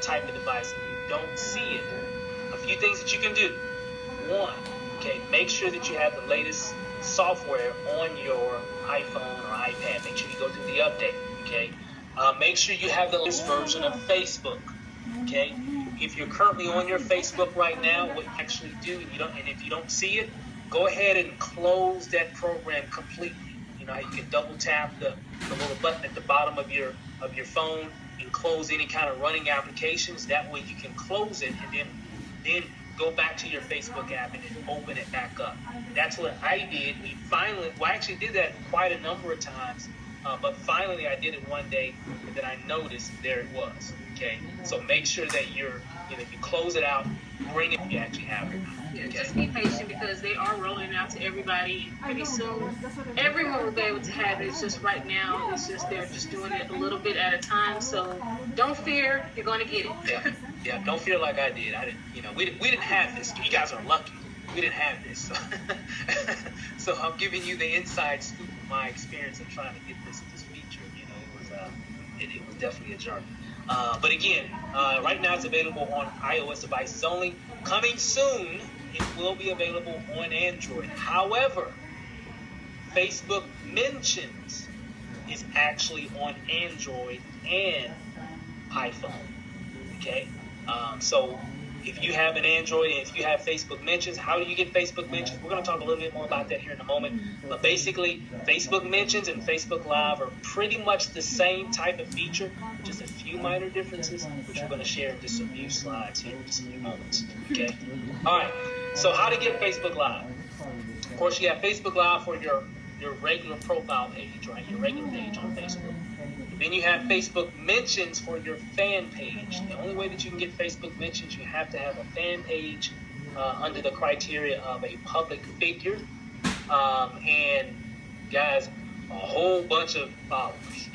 type of device and you don't see it, a few things that you can do. One, okay, make sure that you have the latest software on your iPhone or iPad. Make sure you go through the update, okay? Make sure you have the latest version of Facebook, okay? If you're currently on your Facebook right now, what you actually do, and if you don't see it, go ahead and close that program completely. You know how you can double tap the little button at the bottom of your phone and close any kind of running applications. That way you can close it and then go back to your Facebook app and then open it back up. That's what I did. I actually did that quite a number of times, but finally I did it one day and then I noticed there it was. Okay, so make sure that you close it out, bring it if you actually have it. Yeah, just be patient because they are rolling it out to everybody pretty soon. Everyone will be able to have it. It's just right now, they're just doing it a little bit at a time. So don't fear, you're going to get it. Yeah, don't feel like I did. I didn't. We didn't have this. You guys are lucky. We didn't have this. So I'm giving you the inside scoop of my experience of trying to get this feature. It was definitely a journey. But again, right now it's available on iOS devices only. Coming soon, it will be available on Android. However, Facebook Mentions is actually on Android and iPhone. Okay? So if you have an Android and if you have Facebook Mentions, how do you get Facebook Mentions? We're going to talk a little bit more about that here in a moment. But basically, Facebook Mentions and Facebook Live are pretty much the same type of feature, just a few minor differences, which we're going to share in just a few slides here in just a few moments. Okay? All right. So how to get Facebook Live? Of course, you have Facebook Live for your regular profile page, right? Your regular page on Facebook. Then you have Facebook Mentions for your fan page. The only way that you can get Facebook Mentions, you have to have a fan page under the criteria of a public figure. And guys, a whole bunch of followers.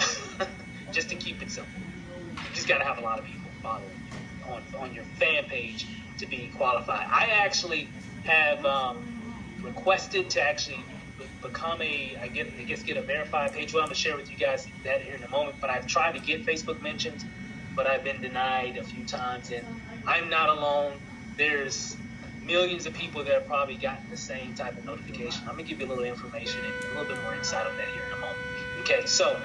Just to keep it simple. You just got to have a lot of people following you on your fan page to be qualified. I actually have requested to actually become get a verified page. Well, I'm going to share with you guys that here in a moment, but I've tried to get Facebook Mentions, but I've been denied a few times, and I'm not alone. There's millions of people that have probably gotten the same type of notification. I'm going to give you a little information and a little bit more insight on that here in a moment. Okay, so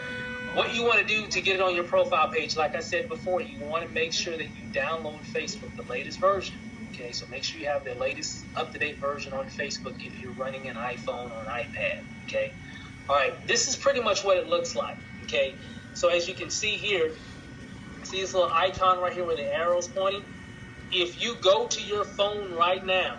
what you want to do to get it on your profile page, like I said before, you want to make sure that you download Facebook, the latest version. Okay, so make sure you have the latest up-to-date version on Facebook if you're running an iPhone or an iPad, okay? All right, this is pretty much what it looks like, okay? So as you can see here, see this little icon right here where the arrow's pointing? If you go to your phone right now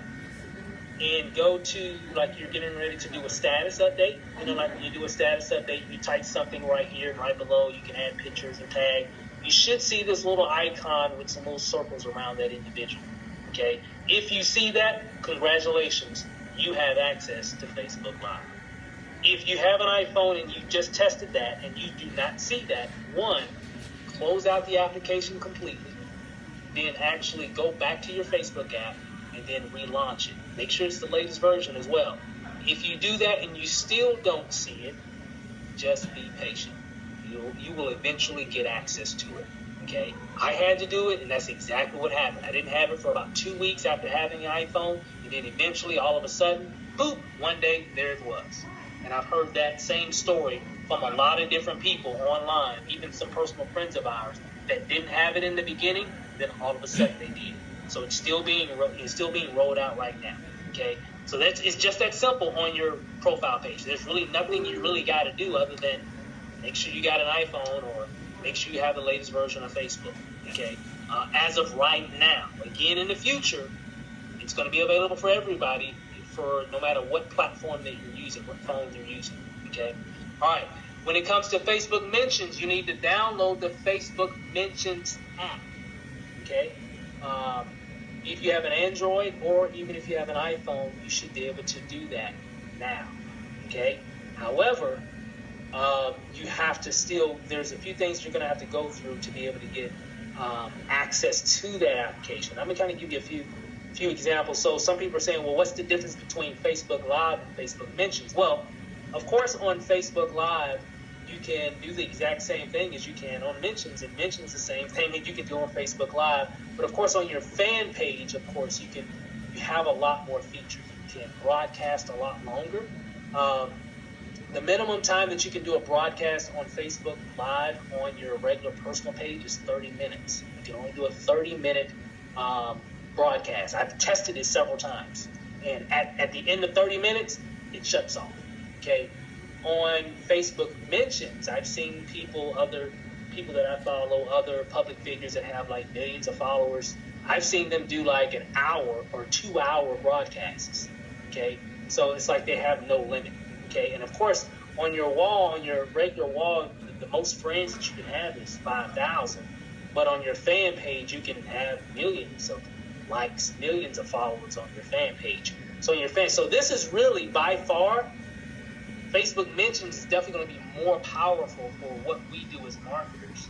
and go to, like you're getting ready to do a status update, like when you do a status update, you type something right here and right below, you can add pictures or tag. You should see this little icon with some little circles around that individual. Okay, if you see that, congratulations, you have access to Facebook Live. If you have an iPhone and you just tested that and you do not see that, one, close out the application completely, then actually go back to your Facebook app and then relaunch it. Make sure it's the latest version as well. If you do that and you still don't see it, just be patient. You will eventually get access to it. Okay, I had to do it, and that's exactly what happened. I didn't have it for about 2 weeks after having an iPhone, and then eventually, all of a sudden, boop, one day, there it was. And I've heard that same story from a lot of different people online, even some personal friends of ours that didn't have it in the beginning, then all of a sudden they did. So it's still being rolled out right now. Okay, so it's just that simple on your profile page. There's really nothing you really got to do other than make sure you got an iPhone or make sure you have the latest version of Facebook, okay? As of right now. Again, in the future, it's going to be available for everybody for no matter what platform that you're using, what phone you're using, okay? All right. When it comes to Facebook Mentions, you need to download the Facebook Mentions app, okay? If you have an Android or even if you have an iPhone, you should be able to do that now, okay? However, you have to still, there's a few things you're going to have to go through to be able to get access to that application. I'm going to kind of give you a few examples. So some people are saying, well, what's the difference between Facebook Live and Facebook Mentions? Well, of course, on Facebook Live, you can do the exact same thing as you can on Mentions, and Mentions the same thing that you can do on Facebook Live. But of course, on your fan page, of course, you have a lot more features. You can broadcast a lot longer. The minimum time that you can do a broadcast on Facebook Live on your regular personal page is 30 minutes. You can only do a 30-minute broadcast. I've tested it several times, and at the end of 30 minutes, it shuts off. Okay. On Facebook Mentions, I've seen other people that I follow, other public figures that have like millions of followers. I've seen them do like an hour or 2-hour broadcasts. Okay, so it's like they have no limit. Okay, and of course, on your wall, on your regular wall, the most friends that you can have is 5,000. But on your fan page, you can have millions of likes, millions of followers on your fan page. So this is really by far, Facebook Mentions is definitely going to be more powerful for what we do as marketers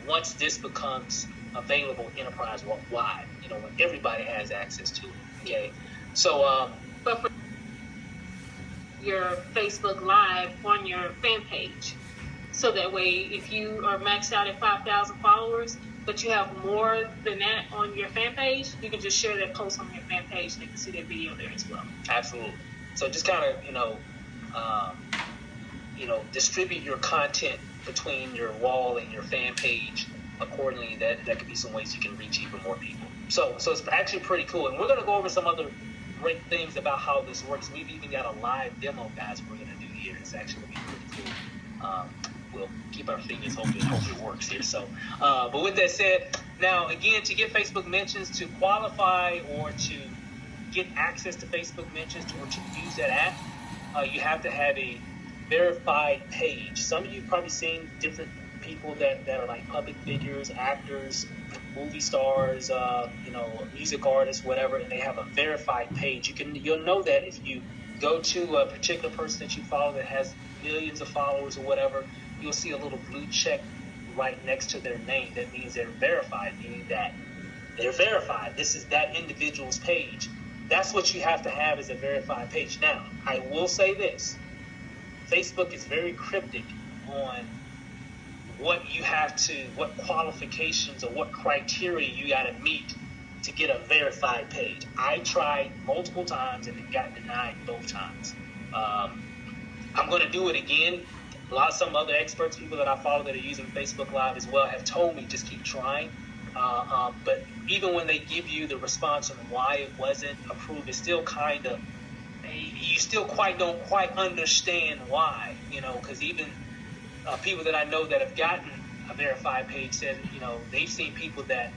once this becomes available enterprise-wide, when everybody has access to it. Okay, so but for your Facebook Live on your fan page, so that way if you are maxed out at 5,000 followers, but you have more than that on your fan page, you can just share that post on your fan page and they can see that video there as well. Absolutely. So just kind of, distribute your content between your wall and your fan page accordingly. That could be some ways you can reach even more people. So it's actually pretty cool. And we're going to go over some other great things about how this works. We've even got a live demo, guys, we're going to do here. It's actually going to be pretty cool. We'll keep our fingers hoping it works here. So, but with that said, now again, to get Facebook Mentions, to qualify or to get access to Facebook Mentions or to use that app, you have to have a verified page. Some of you have probably seen different people that are like public figures, actors, movie stars, music artists, whatever, and they have a verified page. You'll know that if you go to a particular person that you follow that has millions of followers or whatever, you'll see a little blue check right next to their name. That means they're verified, meaning that they're verified. This is that individual's page. That's what you have to have as a verified page. Now, I will say this. Facebook is very cryptic on what qualifications or what criteria you got to meet to get a verified page. I tried multiple times and it got denied both times. I'm going to do it again. Some other experts, people that I follow that are using Facebook Live as well, have told me just keep trying. But even when they give you the response on why it wasn't approved, it's still kind of, you still don't quite understand why, because even people that I know that have gotten a verified page said, they've seen people that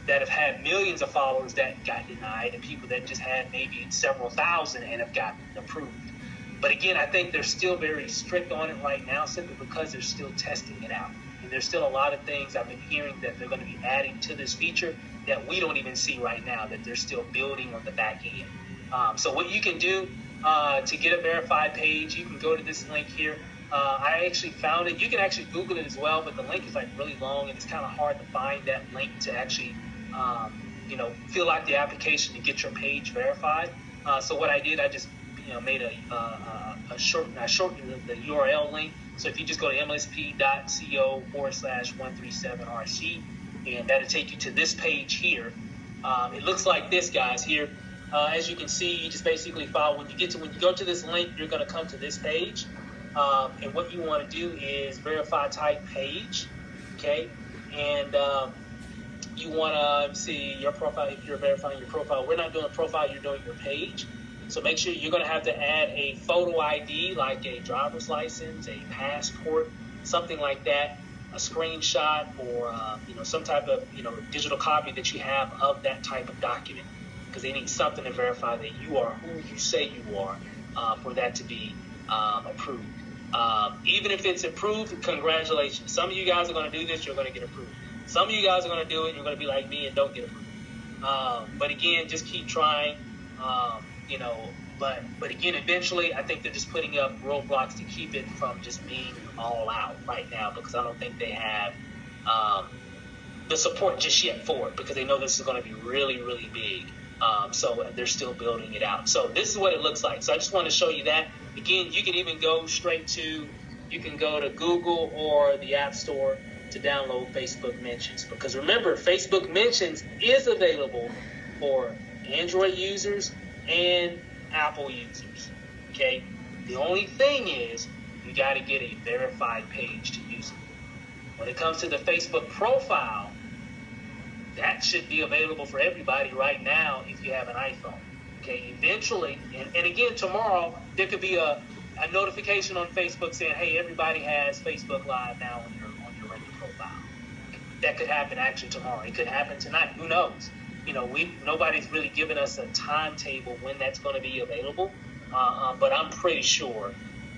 have had millions of followers that got denied, and people that just had maybe several thousand and have gotten approved. But again, I think they're still very strict on it right now, simply because they're still testing it out. And there's still a lot of things I've been hearing that they're going to be adding to this feature that we don't even see right now, that they're still building on the back end. So what you can do to get a verified page, you can go to this link here. I actually found it. You can actually Google it as well, but the link is like really long, and it's kind of hard to find that link to actually, fill out the application to get your page verified. So what I did, I just made I shortened the URL link. So if you just go to mlsp.co/137RC, and that'll take you to this page here. It looks like this, guys, here. As you can see, you just basically follow. When you go to this link, you're going to come to this page. And what you want to do is verify type page, okay? And you want to see your profile. If you're verifying your profile, we're not doing a profile, you're doing your page. So make sure you're going to have to add a photo ID, like a driver's license, a passport, something like that, a screenshot, or some type of digital copy that you have of that type of document, because they need something to verify that you are who you say you are for that to be approved. Even if it's approved, congratulations. Some of you guys are going to do this, you're going to get approved. Some of you guys are going to do it, you're going to be like me and don't get approved. But again, just keep trying. But again, eventually, I think they're just putting up roadblocks to keep it from just being all out right now, because I don't think they have the support just yet for it, because they know this is going to be really, really big. So they're still building it out. So this is what it looks like. So I just wanted to show you that. Again, you can even go straight to you can go to Google or the App Store to download Facebook Mentions. Because remember, Facebook Mentions is available for Android users and Apple users. Okay? The only thing is, you got to get a verified page to use it. When it comes to the Facebook profile, that should be available for everybody right now if you have an iPhone. Okay, eventually, and again, tomorrow, there could be a notification on Facebook saying, hey, everybody has Facebook Live now on your regular profile. That could happen actually tomorrow. It could happen tonight. Who knows? You know, nobody's really given us a timetable when that's going to be available, but I'm pretty sure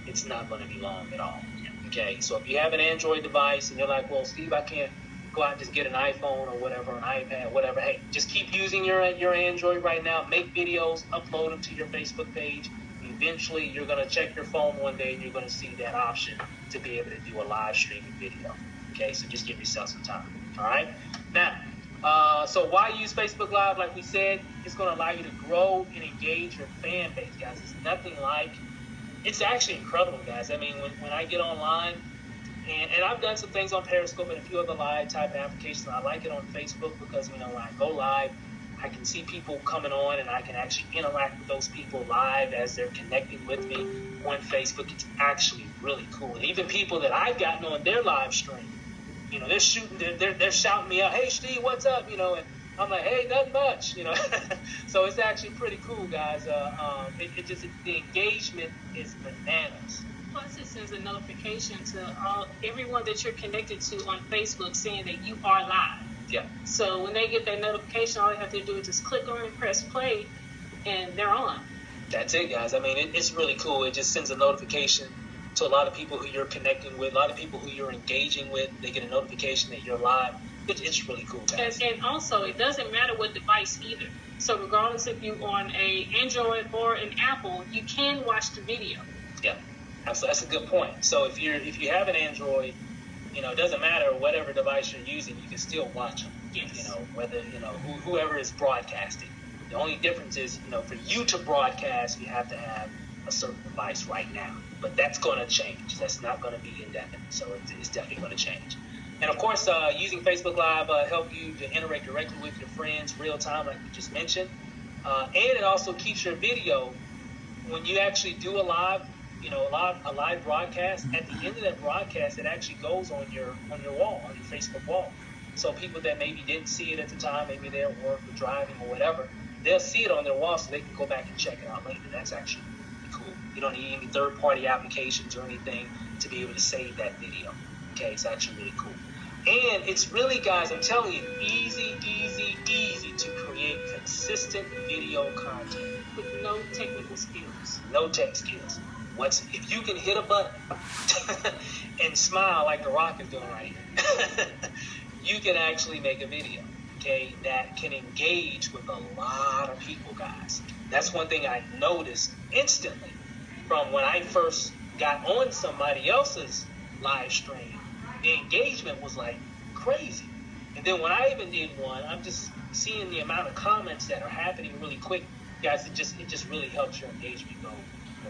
it's not going to be long at all. Okay, so if you have an Android device and you're like, well, Steve, I can't go out and just get an iPhone or whatever, an iPad, whatever. Hey, just keep using your Android right now. Make videos, upload them to your Facebook page. Eventually, you're going to check your phone one day and you're going to see that option to be able to do a live streaming video. Okay, so just give yourself some time. All right? Now, so why use Facebook Live? Like we said, it's going to allow you to grow and engage your fan base, guys. It's nothing like, it's actually incredible, guys. I mean, when I get online, and I've done some things on Periscope and a few other live type applications. I like it on Facebook because, you know, when I go live, I can see people coming on and I can actually interact with those people live as they're connecting with me on Facebook. It's actually really cool. And even people that I've gotten on their live stream, you know, they're shouting me out, hey, Steve, what's up? You know, and I'm like, hey, nothing much, you know. So it's actually pretty cool, guys. The engagement is bananas. Plus, it sends a notification to everyone that you're connected to on Facebook saying that you are live. Yeah. So when they get that notification, all they have to do is just click on and press play, and they're on. That's it, guys. I mean, it's really cool. It just sends a notification to a lot of people who you're connecting with, a lot of people who you're engaging with. They get a notification that you're live. It's really cool, guys. And also, it doesn't matter what device either. So regardless if you're on a Android or an Apple, you can watch the video. Yeah. That's a good point. So if you have an Android, you know, it doesn't matter whatever device you're using, you can still watch them. Yes. You know, whether, you know, whoever is broadcasting. The only difference is, you know, for you to broadcast, you have to have a certain device right now. But that's going to change. That's not going to be indefinite. So it's definitely going to change. And of course, using Facebook Live help you to interact directly with your friends real time, like we just mentioned. And it also keeps your video when you actually do a live. You know, a live broadcast, at the end of that broadcast, it actually goes on your wall, on your Facebook wall. So people that maybe didn't see it at the time, maybe they're at work or driving or whatever, they'll see it on their wall so they can go back and check it out later. That's actually really cool. You don't need any third-party applications or anything to be able to save that video. Okay, it's actually really cool. And it's really, guys, I'm telling you, easy to create consistent video content. With no technical skills. No tech skills. If you can hit a button and smile like The Rock is doing right here, you can actually make a video, okay, that can engage with a lot of people, guys. That's one thing I noticed instantly from when I first got on somebody else's live stream. The engagement was like crazy. And then when I even did one, I'm just seeing the amount of comments that are happening really quick. Guys, it just really helps your engagement go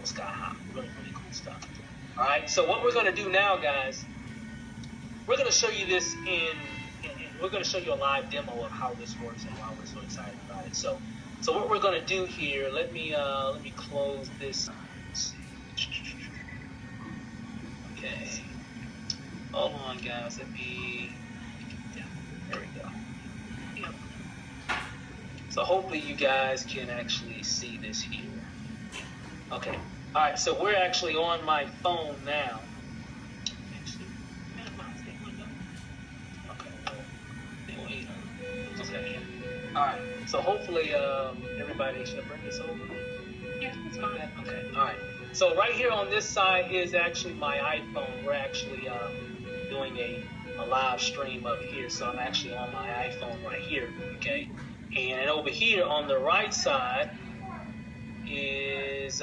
sky high. Really cool stuff. All right, so what we're going to do now, guys, we're going to show you this we're going to show you a live demo of how this works and why we're so excited about it. So what we're going to do here, let me close this. Okay. Hold on, guys. There we go. Yep. So hopefully you guys can actually see this here. Okay. All right. So we're actually on my phone now. Okay. All right. So hopefully everybody should bring this over. Yeah, it's fine. Okay. All right. So right here on this side is actually my iPhone. We're actually doing a live stream up here. So I'm actually on my iPhone right here. Okay. And over here on the right side is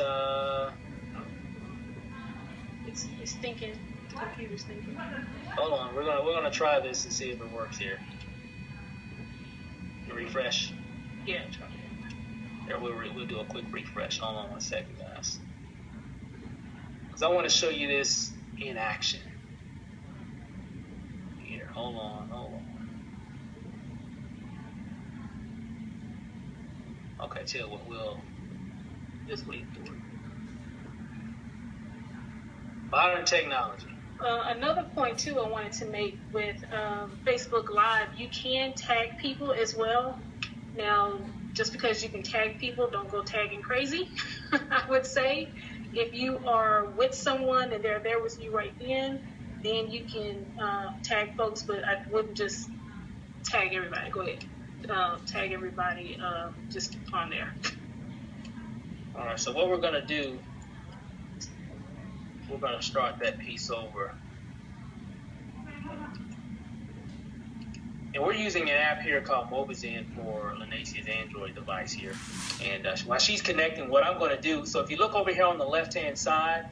it's thinking. The computer's thinking. Hold on, we're gonna try this and see if it works here. Refresh. Yeah, try. There, we'll do a quick refresh. Hold on one second, guys, because I want to show you this in action. Here, hold on. Okay, tell what we'll just wait for it. Modern technology. Another point too I wanted to make with Facebook Live, you can tag people as well. Now, just because you can tag people, don't go tagging crazy. I would say if you are with someone and they're there with you right then you can tag folks, but I wouldn't just tag everybody. Go ahead. Tag everybody just on there. All right, so what we're going to do, we're going to start that piece over. And we're using an app here called Mobizen for Lanacia's Android device here. And while she's connecting, what I'm going to do, so if you look over here on the left-hand side,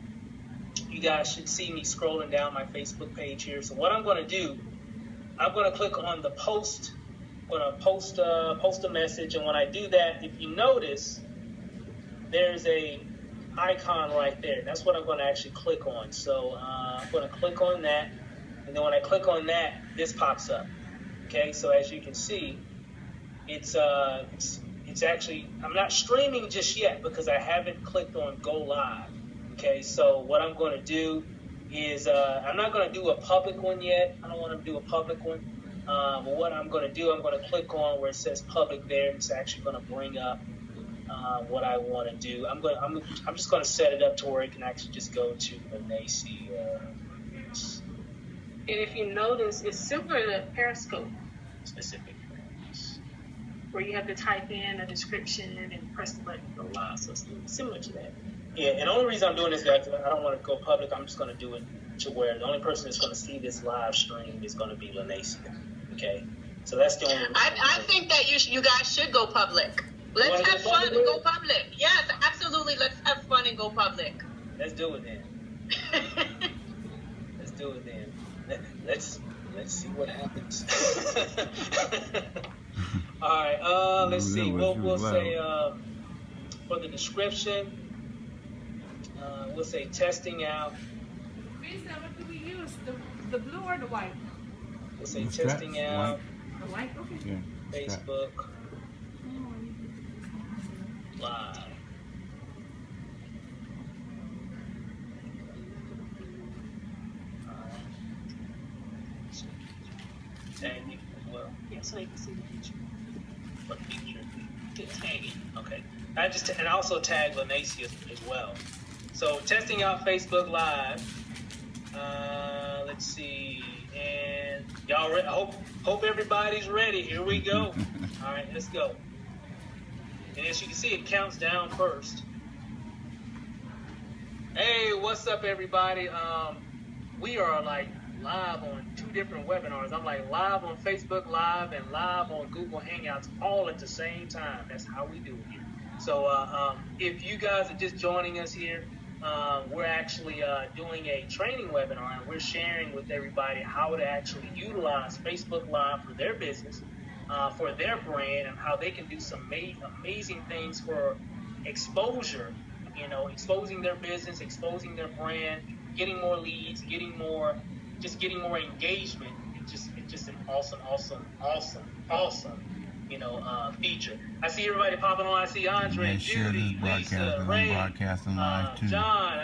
you guys should see me scrolling down my Facebook page here. So what I'm going to do, I'm going to click on the post. I'm going to post a message. And when I do that, if you notice, there's a icon right there. That's what I'm going to actually click on. So I'm going to click on that. And then when I click on that, this pops up. Okay, so as you can see, it's actually, I'm not streaming just yet because I haven't clicked on go live. Okay, so what I'm going to do is, I'm not going to do a public one yet. I don't want to do a public one. But what I'm going to do, I'm going to click on where it says public there. It's actually going to bring up what I want to do. I'm just going to set it up to where it can actually just go to Lanacia. And if you notice, it's similar to Periscope. Specific things. Where you have to type in a description and press the button to go live. So it's similar to that. Yeah, and the only reason I'm doing this, guys, I don't want to go public. I'm just going to do it to where the only person that's going to see this live stream is going to be Lanacia. Okay? So that's the only reason. I think that you guys should go public. Let's have fun and go public. Yes, absolutely. Let's have fun and go public. Let's do it then. Let's do it then. Let's see what happens. All right. Let's see. We'll say for the description, we'll say testing out. Lisa, what do we use? The blue or the white? We'll say testing out. The white. Okay. Yeah. Facebook Live. Tagging as well. Yeah, so they can see the picture. What feature? The tagging. Okay. And also tag Lanacia as well. So testing out Facebook Live. Let's see. And y'all ready? Hope everybody's ready. Here we go. All right, let's go. And as you can see, it counts down first. Hey, what's up, everybody? We are like live on 2 different webinars. I'm like live on Facebook Live and live on Google Hangouts all at the same time. That's how we do it here. So if you guys are just joining us here, we're actually doing a training webinar, and we're sharing with everybody how to actually utilize Facebook Live for their business, for their brand, and how they can do some amazing things for exposure, exposing their business, exposing their brand, getting more leads, getting more engagement. It's just an awesome feature. I see everybody popping on. I see Andre, Judy, Lisa, Ray, John.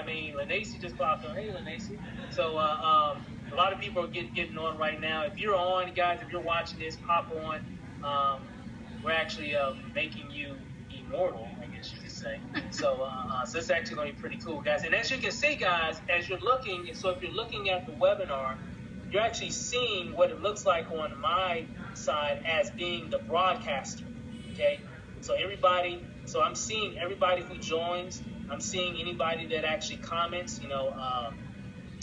Lanacia just popped on. Hey, Lanacia. So a lot of people are getting on right now. If you're on, guys, if you're watching this, pop on. We're actually making you immortal, I guess you could say. So it's actually going to be pretty cool, guys. And as you can see, guys, as you're looking, so if you're looking at the webinar, you're actually seeing what it looks like on my side as being the broadcaster, okay? So I'm seeing everybody who joins. I'm seeing anybody that actually comments,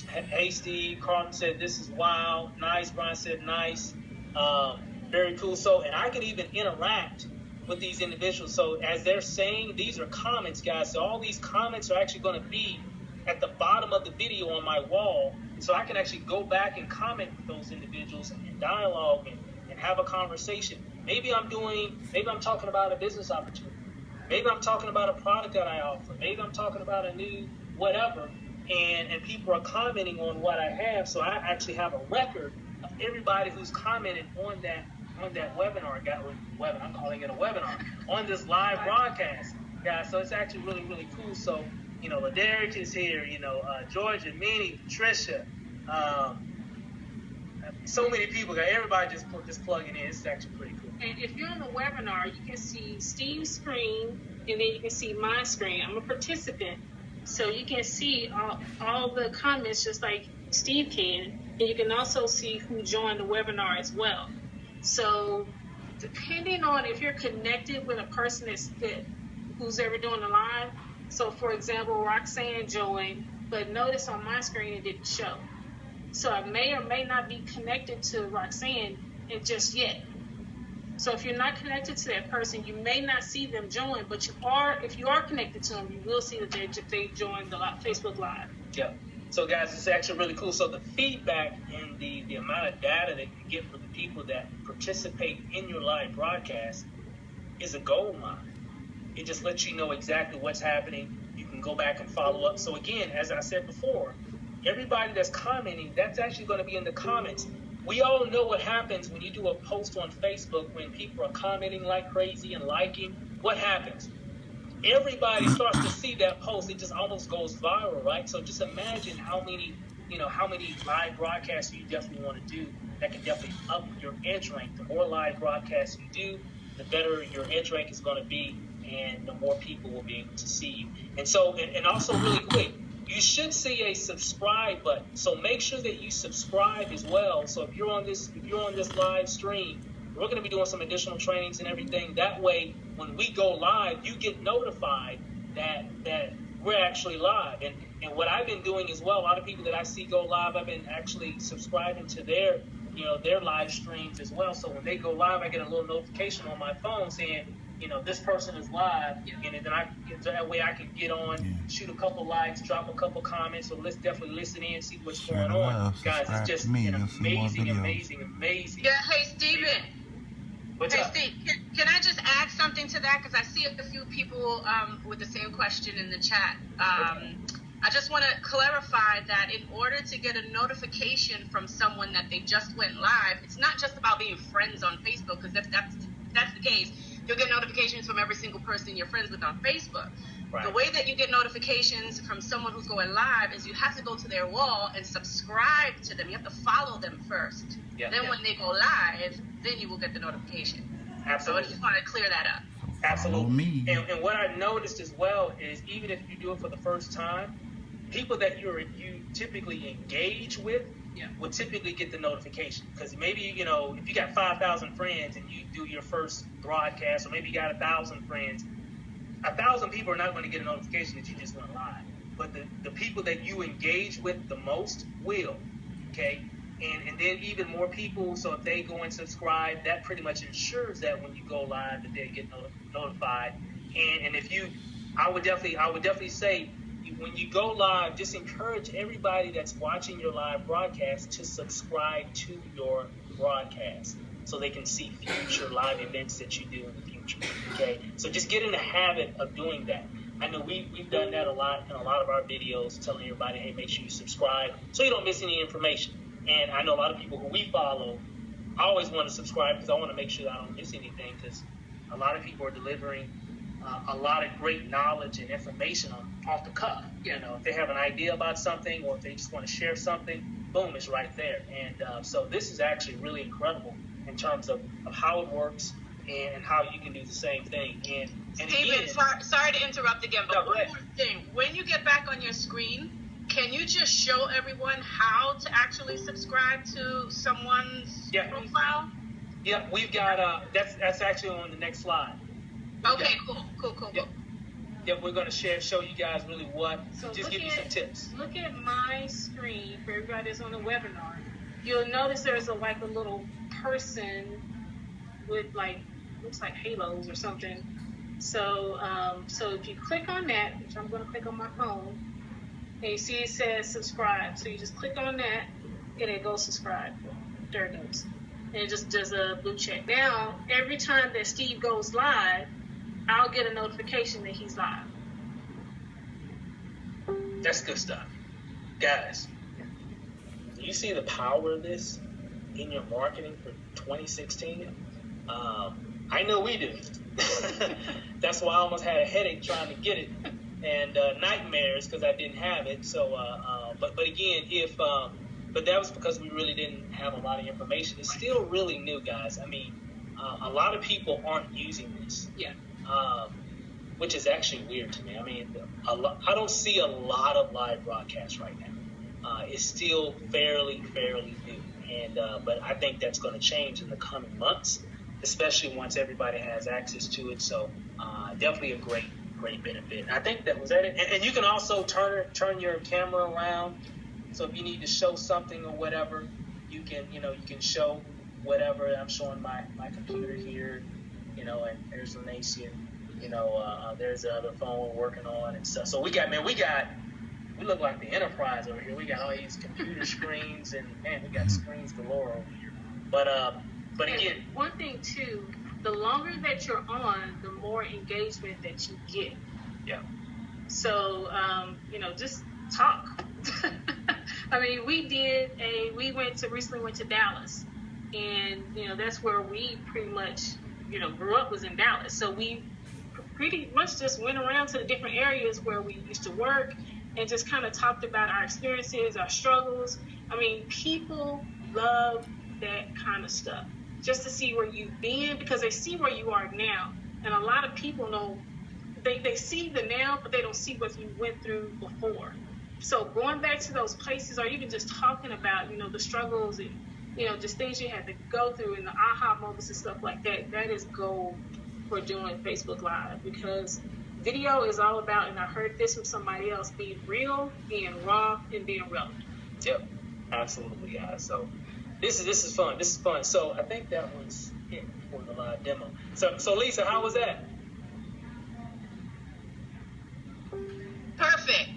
hey, Steve, Carlton said, this is wild. Nice, Brian said, nice. Very cool. So, and I can even interact with these individuals. So as they're saying, these are comments, guys. So all these comments are actually going to be at the bottom of the video on my wall. So I can actually go back and comment with those individuals and dialogue and have a conversation. Maybe I'm talking about a business opportunity. Maybe I'm talking about a product that I offer. Maybe I'm talking about a new whatever. and people are commenting on what I have. So I actually have a record of everybody who's commented on that webinar. I'm calling it a webinar on this live broadcast, guys. So it's actually really, really cool. So, you know, LaDerrick is here. You know, Georgia, Minnie, Patricia. So many people. Everybody just plugging in. It's actually pretty cool. And if you're on the webinar, you can see Steve's screen, and then you can see my screen. I'm a participant, so you can see all the comments just like Steve can, and you can also see who joined the webinar as well. So depending on if you're connected with a person who's ever doing the live, so for example, Roxanne joined, but notice on my screen it didn't show. So I may or may not be connected to Roxanne just yet. So if you're not connected to that person, you may not see them join, but if you are connected to them, you will see that they joined the Facebook Live. Yeah. So guys, it's actually really cool. So the feedback and the amount of data that you get from the people that participate in your live broadcast is a gold mine. It just lets you know exactly what's happening. You can go back and follow up. So again, as I said before, everybody that's commenting, that's actually going to be in the comments. We all know what happens when you do a post on Facebook when people are commenting like crazy and liking. What happens? Everybody starts to see that post. It just almost goes viral, right? So just imagine how many live broadcasts you definitely want to do that can definitely up your edge rank. The more live broadcasts you do, the better your edge rank is going to be, and the more people will be able to see you. And so, and also really quick, you should see a subscribe button. So make sure that you subscribe as well. So if you're on this live stream, we're going to be doing some additional trainings and everything. That way, when we go live, you get notified that we're actually live. And what I've been doing as well, a lot of people that I see go live, I've been actually subscribing to their live streams as well. So when they go live, I get a little notification on my phone saying, this person is live, and then that way I can get on, shoot a couple likes, drop a couple comments. So let's definitely listen in, see what's going on, guys. It's just an amazing. Yeah. Hey, Steven. What's up? Steve, can I just add something to that? Because I see a few people with the same question in the chat. I just want to clarify that in order to get a notification from someone that they just went live, it's not just about being friends on Facebook, because if that's the case, you'll get notifications from every single person you're friends with on Facebook. Right. The way that you get notifications from someone who's going live is you have to go to their wall and subscribe to them. You have to follow them first. Then when they go live, then you will get the notification. Absolutely. So I just want to clear that up. Absolutely. And what I've noticed as well is even if you do it for the first time, people that you typically engage with will typically get the notification. Because maybe, if you got 5,000 friends and you do your first broadcast, or maybe you got 1,000 friends, 1,000 people are not going to get a notification that you just went live. But the people that you engage with the most will, okay? And then even more people, so if they go and subscribe, that pretty much ensures that when you go live that they get notified. And I would definitely say, when you go live, just encourage everybody that's watching your live broadcast to subscribe to your broadcast so they can see future live events that you do in the future, okay? So just get in the habit of doing that. I know we've done that a lot in a lot of our videos, telling everybody, hey, make sure you subscribe so you don't miss any information. And I know a lot of people who we follow, I always want to subscribe because I want to make sure that I don't miss anything, because a lot of people are delivering a lot of great knowledge and information off the cuff. If they have an idea about something or if they just want to share something, boom, it's right there. And so this is actually really incredible in terms of how it works and how you can do the same thing. And Steven, again, sorry to interrupt again, but one more thing. When you get back on your screen, can you just show everyone how to actually subscribe to someone's profile? Yeah, we've got that's actually on the next slide. Okay, cool. Yeah, we're going to show you guys really give you some tips. Look at my screen for everybody that's on the webinar. You'll notice there's a little person with looks like halos or something. So if you click on that, which I'm going to click on my phone, and you see it says subscribe. So you just click on that and it goes subscribe. There it goes. And it just does a blue check. Now, every time that Steve goes live, I'll get a notification that he's live. That's good stuff. Guys, do you see the power of this in your marketing for 2016? I know we do. That's why I almost had a headache trying to get it, and nightmares because I didn't have it. So, but again, but that was because we really didn't have a lot of information. It's still really new, guys. I mean, a lot of people aren't using this. Yeah. Which is actually weird to me. I mean, I don't see a lot of live broadcasts right now. It's still fairly new, and but I think that's going to change in the coming months, especially once everybody has access to it. So definitely a great benefit. I think that was that it. And you can also turn your camera around. So if you need to show something or whatever, you can show whatever. I'm showing my computer here, and there's Lancia. There's the other phone we're working on and stuff. So we look like the enterprise over here. We got all these computer screens and we got screens galore over here. But again, one thing too, the longer that you're on, the more engagement that you get. Yeah. So just talk. I mean, we recently went to Dallas, and that's where we pretty much grew up, was in Dallas. So we pretty much just went around to the different areas where we used to work and just kind of talked about our experiences, our struggles. I mean, people love that kind of stuff, just to see where you've been, because they see where you are now. And a lot of people know, they see the now, but they don't see what you went through before. So going back to those places, or even just talking about, the struggles and, just things you had to go through and the aha moments and stuff like that, that is gold for doing Facebook Live, because video is all about, and I heard this from somebody else, being real, being raw, and being relevant. Yep, absolutely, guys. So this is fun. This is fun. So I think that was it for the live demo. So Lisa, how was that? Perfect.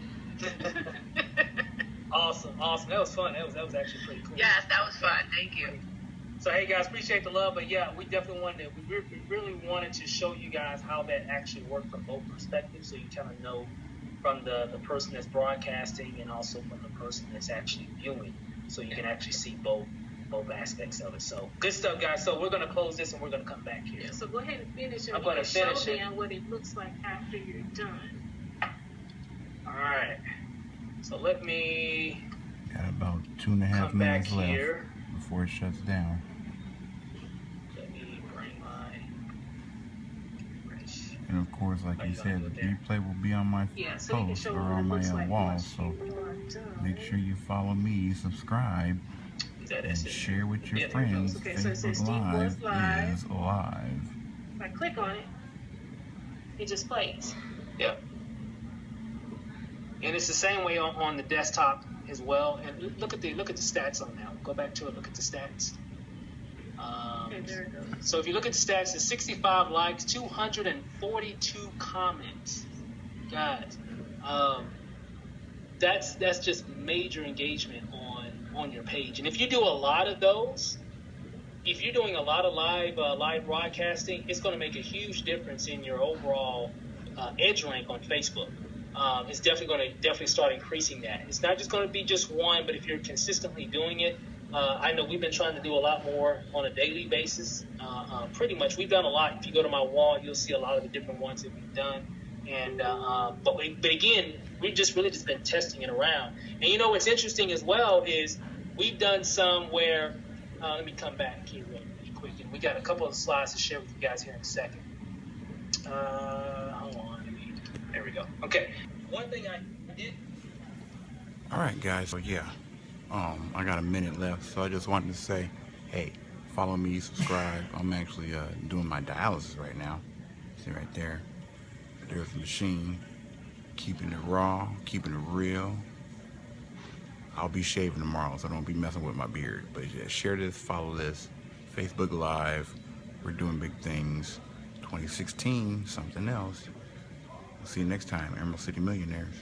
Awesome. That was fun. That was actually pretty cool. Yes, that was fun. Thank you. So hey guys, appreciate the love, but yeah, we definitely we really wanted to show you guys how that actually worked from both perspectives, so you kind of know from the person that's broadcasting and also from the person that's actually viewing, so you can actually see both aspects of it. So good stuff, guys. So we're gonna close this and we're gonna come back here. Yeah, so go ahead and finish it. I'm gonna finish show it. them what it looks like after you're done. All right. So let me got about 2.5 come back minutes left here before it shuts down. Let me bring my. And of course, like you said, the replay will be on my so you can post show or them what on it my looks like wall. once So you are done. make sure you follow me, subscribe, and share with your friends. Okay, so it says Facebook Steve Live is live. If I click on it, it just plays. Yep. And it's the same way on the desktop as well. And look at the stats on that. Go back to it. Look at the stats. Okay, there it goes. So if you look at the stats, it's 65 likes, 242 comments. Guys, that's just major engagement on your page. And if you do a lot of those, if you're doing a lot of live broadcasting, it's going to make a huge difference in your overall edge rank on Facebook. It's definitely going to start increasing that. It's not just going to be just one, but if you're consistently doing it, I know we've been trying to do a lot more on a daily basis. Pretty much, we've done a lot. If you go to my wall, you'll see a lot of the different ones that we've done. And but again, we've just really been testing it around. And what's interesting as well is we've done some where let me come back here really quick, and we got a couple of slides to share with you guys here in a second. Hold on. There we go. Okay. One thing I did. All right, guys. So yeah, I got a minute left, so I just wanted to say, hey, follow me, subscribe. I'm actually doing my dialysis right now. See right there. There's the machine. Keeping it raw, keeping it real. I'll be shaving tomorrow, so don't be messing with my beard. But yeah, share this, follow this. Facebook Live. We're doing big things. 2016, something else. See you next time, Emerald City Millionaires.